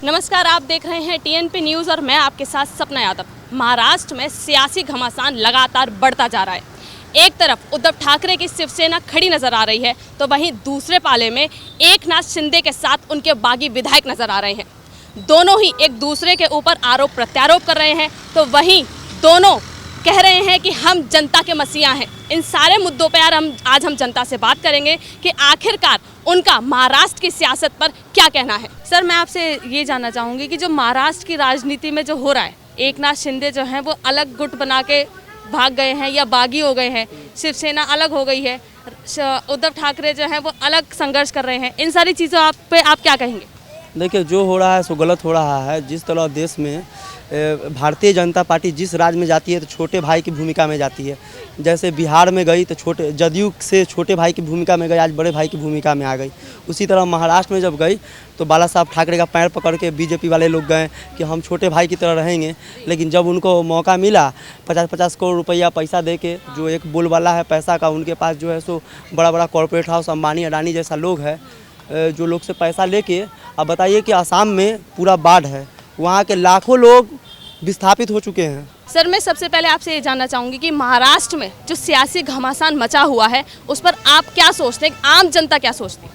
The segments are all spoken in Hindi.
नमस्कार, आप देख रहे हैं टीएनपी न्यूज़ और मैं आपके साथ सपना यादव। महाराष्ट्र में सियासी घमासान लगातार बढ़ता जा रहा है। एक तरफ उद्धव ठाकरे की शिवसेना खड़ी नजर आ रही है, तो वहीं दूसरे पाले में एकनाथ शिंदे के साथ उनके बागी विधायक नजर आ रहे हैं। दोनों ही एक दूसरे के ऊपर आरोप प्रत्यारोप कर रहे हैं, तो वहीं दोनों कह रहे हैं कि हम जनता के मसीहा हैं। इन सारे मुद्दों पर आज हम जनता से बात करेंगे कि आखिरकार उनका महाराष्ट्र की सियासत पर क्या कहना है। सर, मैं आपसे ये जानना चाहूँगी कि जो महाराष्ट्र की राजनीति में जो हो रहा है, एकनाथ शिंदे जो हैं वो अलग गुट बना के भाग गए हैं या बागी हो गए हैं, शिवसेना अलग हो गई है, उद्धव ठाकरे जो हैं वो अलग संघर्ष कर रहे हैं। इन सारी चीज़ों आप क्या कहेंगे? देखिए, जो हो रहा है सो गलत हो रहा है। जिस तरह देश में भारतीय जनता पार्टी जिस राज्य में जाती है तो छोटे भाई की भूमिका में जाती है। जैसे बिहार में गई तो जदयू से छोटे भाई की भूमिका में गई, आज बड़े भाई की भूमिका में आ गई। उसी तरह महाराष्ट्र में जब गई तो बाला साहब ठाकरे का पैर पकड़ के बीजेपी वाले लोग गए कि हम छोटे भाई की तरह रहेंगे। लेकिन जब उनको मौका मिला 50-50 करोड़ रुपया पैसा दे के, जो एक बोलबाला है पैसा का, उनके पास जो है सो बड़ा बड़ा कॉरपोरेट हाउस, अंबानी अडानी जैसा लोग है, जो लोग से पैसा लेके, अब बताइए कि आसाम में पूरा बाढ़ है, वहाँ के लाखों लोग विस्थापित हो चुके हैं। सर, मैं सबसे पहले आपसे ये जानना चाहूँगी कि महाराष्ट्र में जो सियासी घमासान मचा हुआ है उस पर आप क्या सोचते हैं? आम जनता क्या सोचती है?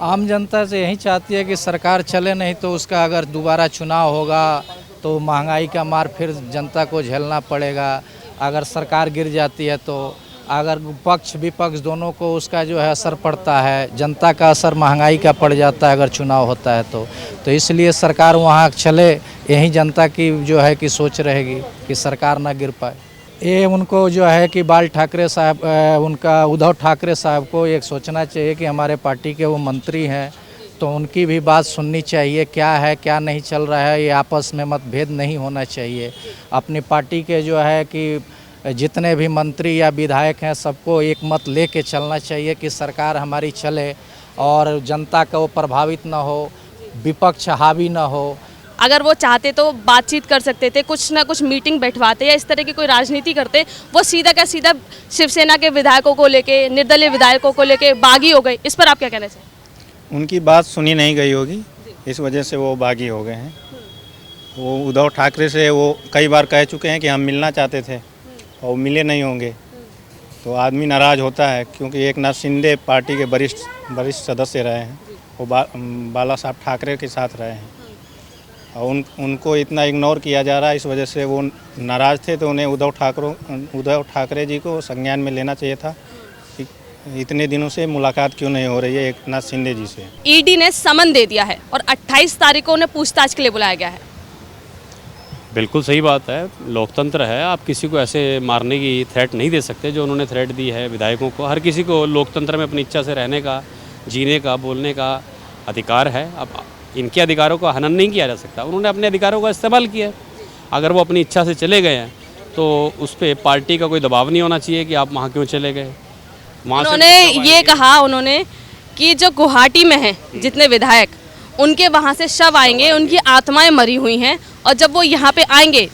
आम जनता से यही चाहती है कि सरकार चले, नहीं तो उसका अगर दोबारा चुनाव होगा तो महंगाई का मार फिर जनता को झेलना पड़ेगा। अगर सरकार गिर जाती है तो अगर पक्ष विपक्ष दोनों को उसका जो है असर पड़ता है, जनता का असर महंगाई का पड़ जाता है अगर चुनाव होता है तो इसलिए सरकार वहाँ चले, यही जनता की जो है कि सोच रहेगी कि सरकार ना गिर पाए। ये उनको जो है कि बाल ठाकरे साहब, उनका उद्धव ठाकरे साहब को एक सोचना चाहिए कि हमारे पार्टी के वो मंत्री हैं तो उनकी भी बात सुननी चाहिए। क्या है क्या नहीं चल रहा है, ये आपस में मतभेद नहीं होना चाहिए। अपनी पार्टी के जो है कि जितने भी मंत्री या विधायक हैं सबको एक मत लेके चलना चाहिए कि सरकार हमारी चले और जनता को प्रभावित ना हो, विपक्ष हावी ना हो। अगर वो चाहते तो बातचीत कर सकते थे, कुछ ना कुछ मीटिंग बैठवाते या इस तरह की कोई राजनीति करते। वो सीधा का सीधा शिवसेना के विधायकों को लेके, निर्दलीय विधायकों को लेके बागी हो गए। इस पर आप क्या कहना चाहिए? उनकी बात सुनी नहीं गई होगी, इस वजह से वो बागी हो गए हैं। वो उद्धव ठाकरे से वो कई बार कह चुके हैं कि हम मिलना चाहते थे और मिले नहीं होंगे, तो आदमी नाराज़ होता है। क्योंकि एकनाथ शिंदे पार्टी के वरिष्ठ सदस्य रहे हैं, वो बाला साहब ठाकरे के साथ रहे हैं और उनको इतना इग्नोर किया जा रहा है, इस वजह से वो नाराज़ थे। तो उन्हें उद्धव ठाकरे जी को संज्ञान में लेना चाहिए था कि इतने दिनों से मुलाकात क्यों नहीं हो रही है एकनाथ शिंदे जी से। ईडी ने समन दे दिया है और 28 तारीख को उन्हें पूछताछ के लिए बुलाया गया है। बिल्कुल सही बात है, लोकतंत्र है, आप किसी को ऐसे मारने की थ्रेट नहीं दे सकते जो उन्होंने थ्रेट दी है विधायकों को। हर किसी को लोकतंत्र में अपनी इच्छा से रहने का, जीने का, बोलने का अधिकार है। अब इनके अधिकारों का हनन नहीं किया जा सकता। उन्होंने अपने अधिकारों का इस्तेमाल किया। अगर वो अपनी इच्छा से चले गए हैं तो उस पर पार्टी का कोई दबाव नहीं होना चाहिए कि आप वहाँ क्यों चले गए। उन्होंने ये कहा कि जो गुवाहाटी में हैं जितने विधायक, उनके वहाँ से शव आएंगे, उनकी आत्माएं मरी हुई हैं, और जब वो यहाँ पे आएंगे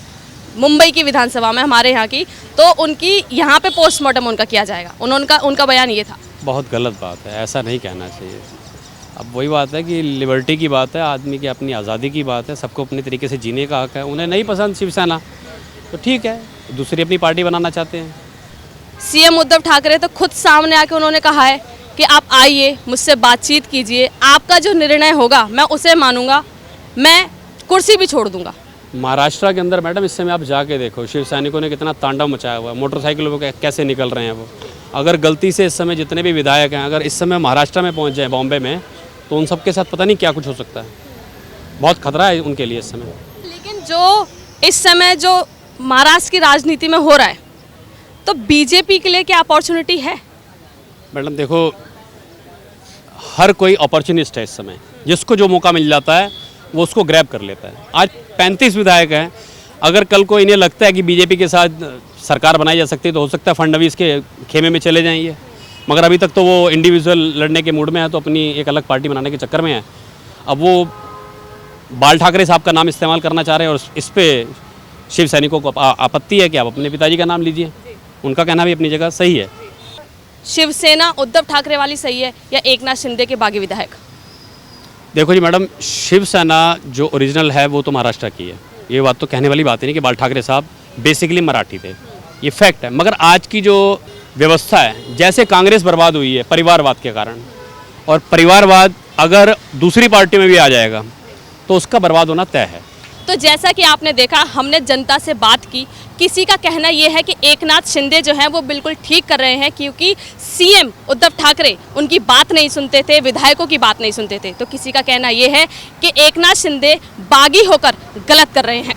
मुंबई की विधानसभा में हमारे यहाँ की, तो उनकी यहाँ पे पोस्टमार्टम उनका किया जाएगा। उनका बयान ये था। बहुत गलत बात है, ऐसा नहीं कहना चाहिए। अब वही बात है कि लिबर्टी की बात है, आदमी की अपनी आज़ादी की बात है, सबको अपने तरीके से जीने का हक है। उन्हें नहीं पसंद शिवसेना तो ठीक है, दूसरी अपनी पार्टी बनाना चाहते हैं। सीएम उद्धव ठाकरे तो खुद सामने आके उन्होंने कहा है कि आप आइए, मुझसे बातचीत कीजिए, आपका जो निर्णय होगा मैं उसे मानूंगा, मैं कुर्सी भी छोड़ दूंगा। महाराष्ट्र के अंदर मैडम इस समय आप जाके देखो, शिव सैनिकों ने कितना तांडव मचाया हुआ है, मोटरसाइकिलों पर कैसे निकल रहे हैं वो। अगर गलती से इस समय जितने भी विधायक हैं अगर इस समय महाराष्ट्र में पहुंच जाए, बॉम्बे में, तो उन सबके साथ पता नहीं क्या कुछ हो सकता है। बहुत खतरा है उनके लिए इस समय। लेकिन जो इस समय जो महाराष्ट्र की राजनीति में हो रहा है, तो बीजेपी के लिए क्या अपॉर्चुनिटी है? मैडम देखो, हर कोई अपॉर्चुनिस्ट है इस समय, जिसको जो मौका मिल जाता है वो उसको ग्रैब कर लेता है। आज 35 विधायक हैं, अगर कल को इन्हें लगता है कि बीजेपी के साथ सरकार बनाई जा सकती है तो हो सकता है फडणवीस के खेमे में चले जाएंगे। मगर अभी तक तो वो इंडिविजुअल लड़ने के मूड में है, तो अपनी एक अलग पार्टी बनाने के चक्कर में है। अब वो बाल ठाकरे साहब का नाम इस्तेमाल करना चाह रहे हैं और इस पर शिव सैनिकों को आपत्ति है कि आप अपने पिताजी का नाम लीजिए। उनका कहना भी अपनी जगह सही है। शिवसेना उद्धव ठाकरे वाली सही है या एकनाथ शिंदे के बागी विधायक? देखो जी मैडम, शिवसेना जो ओरिजिनल है वो तो महाराष्ट्र की है, ये बात तो कहने वाली बात ही नहीं कि बाल ठाकरे साहब बेसिकली मराठी थे, ये फैक्ट है। मगर आज की जो व्यवस्था है, जैसे कांग्रेस बर्बाद हुई है परिवारवाद के कारण, और परिवारवाद अगर दूसरी पार्टी में भी आ जाएगा तो उसका बर्बाद होना तय है। तो जैसा कि आपने देखा, हमने जनता से बात की, किसी का कहना ये है कि एकनाथ शिंदे जो हैं वो बिल्कुल ठीक कर रहे हैं, क्योंकि सीएम उद्धव ठाकरे उनकी बात नहीं सुनते थे, विधायकों की बात नहीं सुनते थे। तो किसी का कहना ये है कि एकनाथ शिंदे बागी होकर गलत कर रहे हैं।